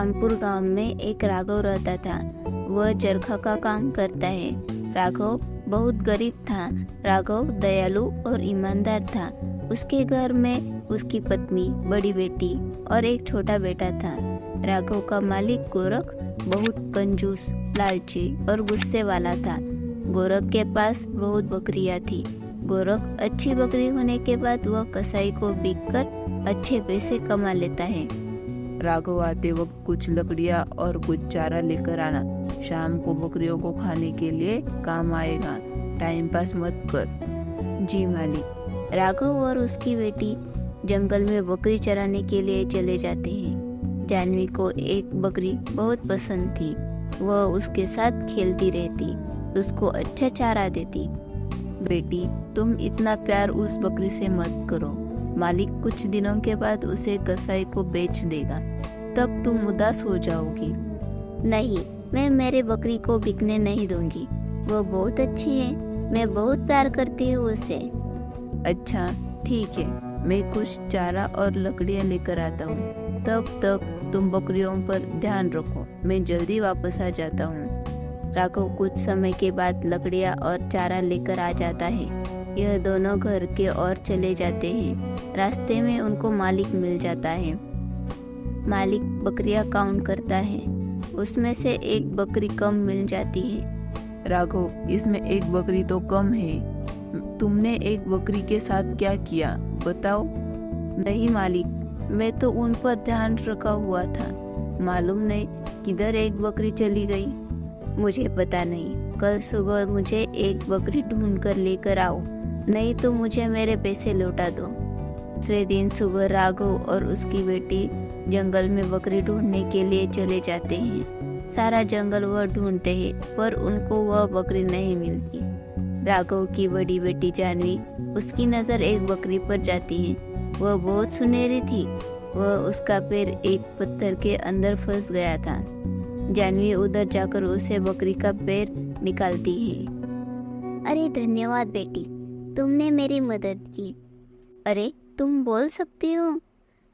रामपुर गांव में एक राघव रहता था। वह चरखा का काम करता है। राघव बहुत गरीब था। राघव दयालु और ईमानदार था। उसके घर में उसकी पत्नी, बड़ी बेटी और एक छोटा बेटा था। राघव का मालिक गोरख बहुत कंजूस, लालची और गुस्से वाला था। गोरख के पास बहुत बकरियां थी। गोरख अच्छी बकरी होने के बाद वह कसाई को बेचकर अच्छे पैसे कमा लेता है। राघव आते वक्त कुछ लकड़ियाँ और कुछ चारा लेकर आना। शाम को बकरियों को खाने के लिए काम आएगा। टाइम पास मत कर। जी मालिक। राघव और उसकी बेटी जंगल में बकरी चराने के लिए चले जाते हैं। जानवी को एक बकरी बहुत पसंद थी। वह उसके साथ खेलती रहती, उसको अच्छा चारा देती। बेटी, तुम इतना प्यार उस बकरी से मत करो। मालिक कुछ दिनों के बाद उसे कसाई को बेच देगा, तब तुम उदास हो जाओगी। नहीं, मैं मेरे बकरी को बिकने नहीं दूंगी। वो बहुत अच्छी है। मैं बहुत प्यार करती हूँ उसे। अच्छा ठीक है, मैं कुछ चारा और लकड़ियाँ लेकर आता हूँ। तब तक तुम बकरियों पर ध्यान रखो। मैं जल्दी वापस आ जाता हूँ। राघव कुछ समय के बाद लकड़ियाँ और चारा लेकर आ जाता है। यह दोनों घर के ओर चले जाते हैं। रास्ते में उनको मालिक मिल जाता है। मालिक बकरियां काउंट करता है। उसमें से एक बकरी कम मिल जाती है। राघव, इसमें एक बकरी तो कम है। तुमने एक बकरी के साथ क्या किया, बताओ। नहीं मालिक, मैं तो उन पर ध्यान रखा हुआ था। मालूम नहीं किधर एक बकरी चली गई। मुझे पता नहीं। कल सुबह मुझे एक बकरी ढूंढ कर लेकर आओ, नहीं तो मुझे मेरे पैसे लौटा दो। दूसरे दिन सुबह राघव और उसकी बेटी जंगल में बकरी ढूंढने के लिए चले जाते हैं। सारा जंगल वह ढूंढते हैं, पर उनको वह बकरी नहीं मिलती। राघव की बड़ी बेटी जानवी, उसकी नज़र एक बकरी पर जाती है। वह बहुत सुनहरी थी। वह उसका पैर एक पत्थर के अंदर फंस गया था। जानवी उधर जाकर उसे बकरी का पैर निकालती है। अरे धन्यवाद बेटी, तुमने मेरी मदद की। अरे तुम बोल सकती हो?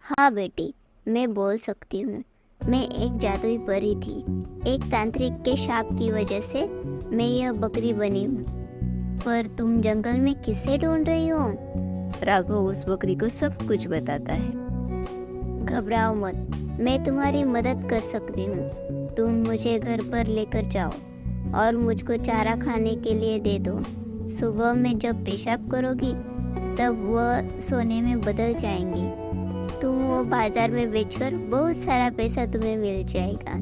हाँ बेटी, मैं बोल सकती हूँ। मैं एक जादुई परी थी। एक तांत्रिक के शाप की वजह से मैं यह बकरी बनी हूँ। पर तुम जंगल में किसे ढूंढ रही हो? राघव उस बकरी को सब कुछ बताता है। घबराओ मत, मैं तुम्हारी मदद कर सकती हूँ। तुम मुझे घर पर लेकर जाओ और मुझको चारा खाने के लिए दे दो। सुबह में जब पेशाब करोगी तब वह सोने में बदल जाएंगी। तुम वो बाजार में बेचकर बहुत सारा पैसा तुम्हें मिल जाएगा।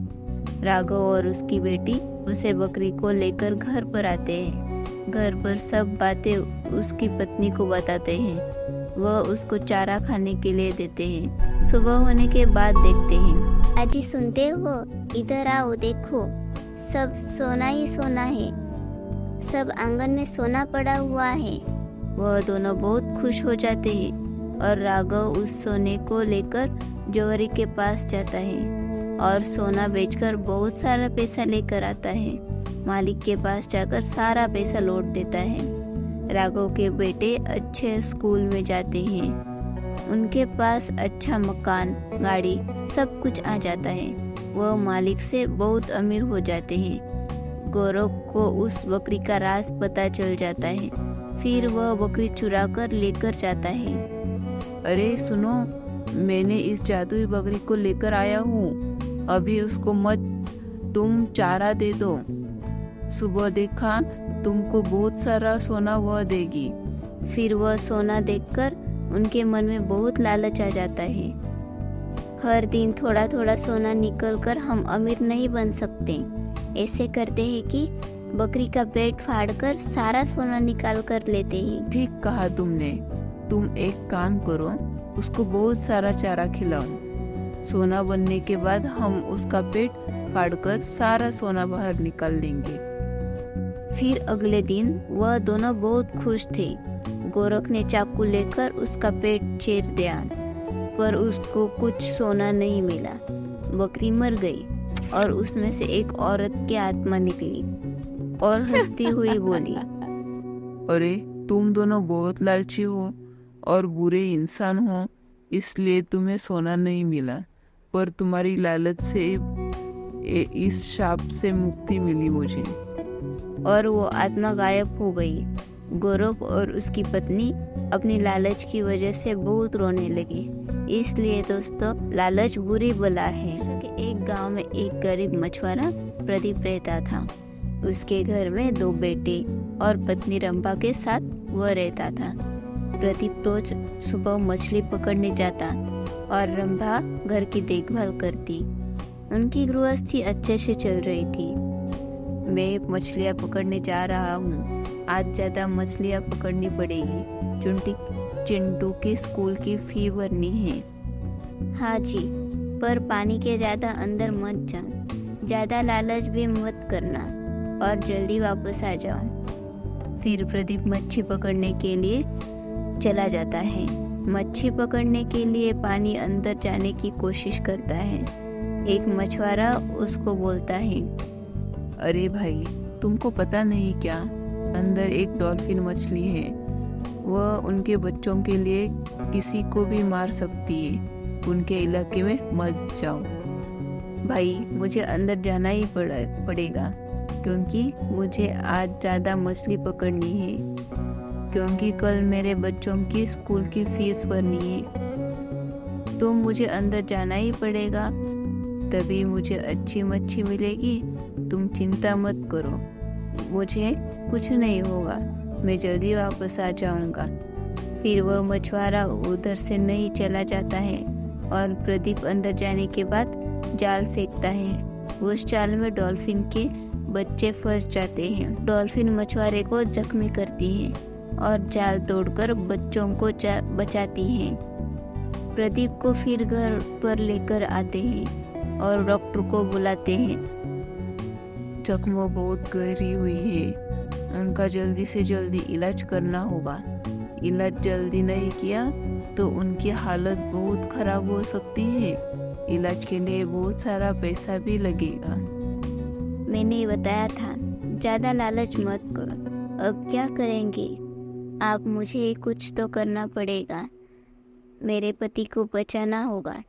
राघव और उसकी बेटी उसे बकरी को लेकर घर पर आते हैं। घर पर सब बातें उसकी पत्नी को बताते हैं। वह उसको चारा खाने के लिए देते हैं। सुबह होने के बाद देखते हैं। अजी सुनते हो? इधर आओ, देखो सब सोना ही सोना है। सब आंगन में सोना पड़ा हुआ है। वह दोनों बहुत खुश हो जाते हैं और राघव उस सोने को लेकर जौहरी के पास जाता है और सोना बेचकर बहुत सारा पैसा लेकर आता है। मालिक के पास जाकर सारा पैसा लौट देता है। राघव के बेटे अच्छे स्कूल में जाते हैं। उनके पास अच्छा मकान, गाड़ी, सब कुछ आ जाता है। वह मालिक से बहुत अमीर हो जाते हैं। गौरव को उस बकरी का राज पता चल जाता है। फिर वह बकरी चुरा कर लेकर जाता है। अरे सुनो, मैंने इस जादुई बकरी को लेकर आया हूँ। अभी उसको मत, तुम चारा दे दो। सुबह देखा, तुमको बहुत सारा सोना वह देगी। फिर वह सोना देखकर उनके मन में बहुत लालच आ जाता है। हर दिन थोड़ा थोड़ा सोना निकलकर हम अमीर नहीं बन सकते। ऐसे करते हैं कि बकरी का पेट फाड़कर सारा सोना निकाल कर लेते हैं। ठीक कहा तुमने। तुम एक काम करो, उसको बहुत सारा चारा खिलाओ। सोना बनने के बाद हम उसका पेट फाड़कर सारा सोना बाहर निकाल देंगे। फिर अगले दिन वह दोनों बहुत खुश थे। गोरख ने चाकू लेकर उसका पेट चीर दिया, पर उसको कुछ सोना नहीं मिला। बकरी मर गई और उसमें से एक औरत की आत्मा निकली और हंसती हुई बोली, अरे तुम दोनों बहुत लालची हो और बुरे इंसान हो, इसलिए तुम्हें सोना नहीं मिला। पर तुम्हारी लालच से इस शाप से मुक्ति मिली मुझे। और वो आत्मा गायब हो गई। गौरव और उसकी पत्नी अपनी लालच की वजह से बहुत रोने लगे। इसलिए दोस्तों, लालच बुरी बला है। एक गांव में एक गरीब मछुआरा प्रदीप रहता था। उसके घर में 2 बेटे और पत्नी रंभा के साथ वह रहता था। प्रदीप रोज सुबह मछली पकड़ने जाता और रंभा घर की देखभाल करती। उनकी गृहस्थी अच्छे से चल रही थी। मैं मछलियाँ पकड़ने जा रहा हूँ। आज ज़्यादा मछलियाँ पकड़नी पड़ेगी। चिंटू के स्कूल की फी भरनी है। हाँ जी, पर पानी के ज़्यादा अंदर मत जाओ, ज़्यादा लालच भी मत करना और जल्दी वापस आ जाओ। फिर प्रदीप मच्छी पकड़ने के लिए चला जाता है। मच्छी पकड़ने के लिए पानी अंदर जाने की कोशिश करता है। एक मछुआरा उसको बोलता है, अरे भाई, तुमको पता नहीं क्या, अंदर एक डॉल्फिन मछली है। वह उनके बच्चों के लिए किसी को भी मार सकती है। उनके इलाके में मत जाओ। भाई, मुझे अंदर जाना ही पड़ेगा क्योंकि मुझे आज ज़्यादा मछली पकड़नी है, क्योंकि कल मेरे बच्चों की स्कूल की फीस भरनी है। तो मुझे अंदर जाना ही पड़ेगा, तभी मुझे अच्छी मच्छी मिलेगी। तुम चिंता मत करो, मुझे कुछ नहीं होगा, मैं जल्दी वापस आ जाऊंगा। फिर वह मछुआरा उधर से नहीं चला जाता है और प्रदीप अंदर जाने के बाद जाल फेंकता है। उस जाल में डॉल्फिन के बच्चे फंस जाते हैं। डॉल्फिन मछुआरे को जख्मी करती है और जाल तोड़कर बच्चों को बचाती है। प्रदीप को फिर घर पर लेकर आते हैं और डॉक्टर को बुलाते हैं। जख्म बहुत गहरी हुई है, उनका जल्दी से जल्दी इलाज करना होगा। इलाज जल्दी नहीं किया तो उनकी हालत बहुत खराब हो सकती है। इलाज के लिए बहुत सारा पैसा भी लगेगा। मैंने बताया था, ज़्यादा लालच मत करो। अब क्या करेंगे आप? मुझे कुछ तो करना पड़ेगा। मेरे पति को बचाना होगा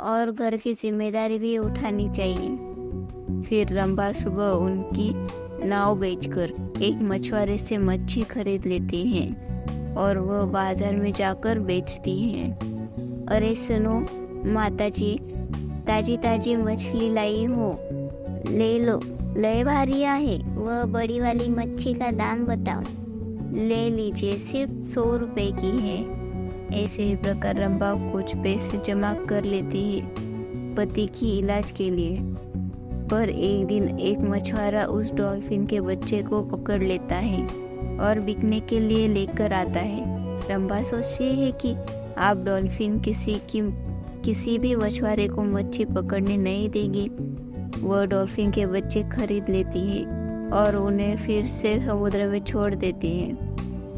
और घर की जिम्मेदारी भी उठानी चाहिए। फिर रंभा सुबह उनकी नाव बेचकर एक मछुआरे से मच्छी खरीद लेती हैं और वह बाजार में जाकर बेचती हैं। अरे सुनो माताजी, ताजी ताजी मछली लाई हो, ले लो, ले भारी है। वह बड़ी वाली मच्छी का दाम बताओ। ले लीजिए, सिर्फ 100 रुपए की है। ऐसे ही प्रकार रंभा कुछ पैसे जमा कर लेती है पति की इलाज के लिए। पर एक दिन एक मछुआरा उस डॉल्फिन के बच्चे को पकड़ लेता है और बिकने के लिए लेकर आता है। रंभा सोचती है कि आप डॉल्फिन किसी भी मछुआरे को मच्छी पकड़ने नहीं देगी। वह डॉल्फिन के बच्चे खरीद लेती है और उन्हें फिर से समुद्र में छोड़ देती है।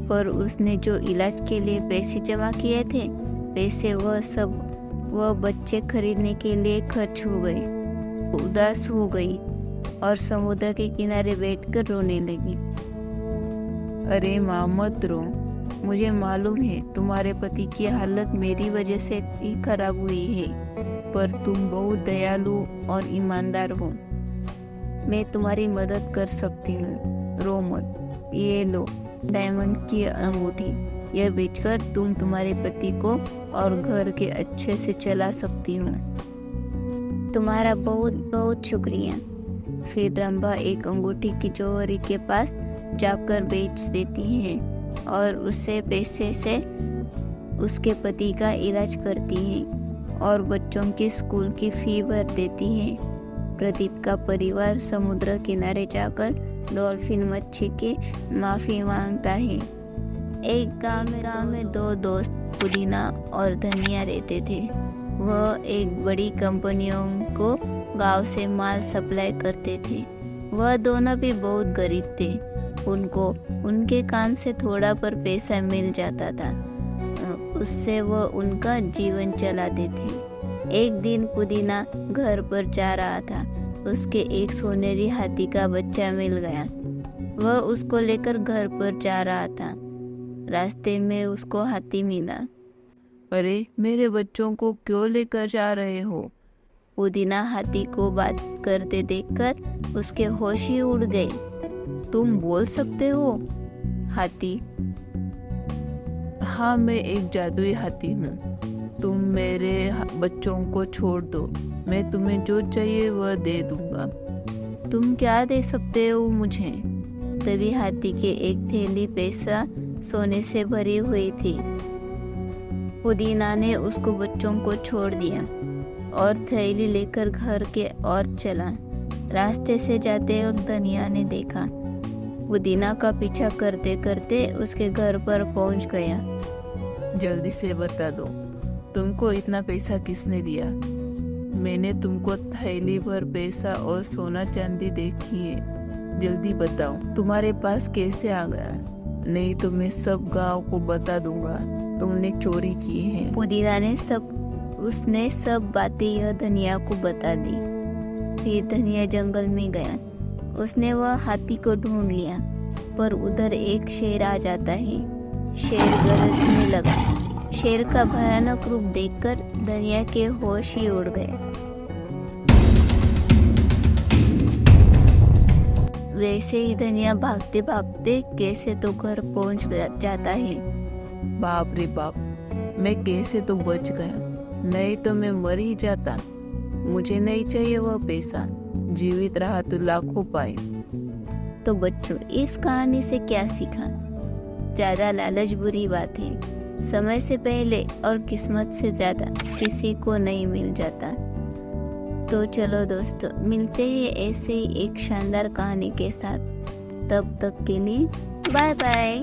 पर उसने जो इलाज के लिए पैसे जमा किए थे, पैसे वह बच्चे खरीदने के लिए खर्च हो गए। उदास हो गई और समुद्र के किनारे बैठकर रोने लगी। अरे माँ, मत रो। मुझे मालूम है तुम्हारे पति की हालत मेरी वजह से ही खराब हुई है, पर तुम बहुत दयालु और ईमानदार हो। मैं तुम्हारी मदद कर सकती हूँ, रो मत। ये लो डायमंड की अंगूठी, यह बेचकर तुम तुम्हारे पति को और घर के अच्छे से चला सकती हो। तुम्हारा बहुत बहुत शुक्रिया। फिर रंभा एक अंगूठी की जौहरी के पास जाकर बेच देती है और उससे पैसे से उसके पति का इलाज करती है और बच्चों की स्कूल की फी भर देती है। प्रदीप का परिवार समुद्र किनारे जाकर डॉल्फिन मच्छी की माफ़ी मांगता है। एक गांव में 2 दोस्त पुदीना और धनिया रहते थे। वह एक बड़ी कंपनियों को गांव से माल सप्लाई करते थे। वह दोनों भी बहुत गरीब थे। उनको उनके काम से थोड़ा पर पैसा मिल जाता था, उससे वह उनका जीवन चलाते थे। एक दिन पुदीना घर पर जा रहा था। उसके एक सोनेरी हाथी का बच्चा मिल गया। वह उसको लेकर घर पर जा रहा था। रास्ते में उसको हाथी मिला। अरे, मेरे बच्चों को क्यों लेकर जा रहे हो? पुदीना हाथी को बात करते देखकर उसके होश ही उड़ गए। तुम बोल सकते हो? हाथी, हाँ, मैं एक जादुई हाथी हूँ। तुम मेरे बच्चों को छोड़ दो, मैं तुम्हें जो चाहिए वह दे दूंगा। तुम क्या दे सकते हो मुझे? तभी हाथी के एक थैली पैसा सोने से भरी हुई थी। पुदीना ने उसको बच्चों को छोड़ दिया और थैली लेकर घर के ओर चला। रास्ते से जाते वक्त धनिया ने देखा। पुदीना का पीछा करते करते उसके घर पर पहुंच गया। जल्दी से बता दो, तुमको इतना पैसा किसने दिया? मैंने तुमको थैली भर पैसा और सोना चांदी देखी है, जल्दी बताओ तुम्हारे पास कैसे आ गया? नहीं तो मैं सब गांव को बता दूंगा तुमने चोरी की है। पुदीना ने उसने सब बातें यह धनिया को बता दी। फिर धनिया जंगल में गया। उसने वह हाथी को ढूंढ लिया, पर उधर एक शेर आ जाता है। शेर गरजने लगा। शेर का भयानक रूप देखकर धनिया के होश ही उड़ गए। वैसे ही धनिया भागते भागते कैसे तो घर पहुंच जाता है। बाप रे बाप, मैं कैसे तो बच गया, नहीं तो मैं मर ही जाता। मुझे नहीं चाहिए वह पैसा, जीवित रहा तो लाखों पाए। तो बच्चों, इस कहानी से क्या सीखा? ज्यादा लालच बुरी बात है। समय से पहले और किस्मत से ज्यादा किसी को नहीं मिल जाता। तो चलो दोस्तों, मिलते हैं ऐसे ही एक शानदार कहानी के साथ। तब तक के लिए बाय बाय।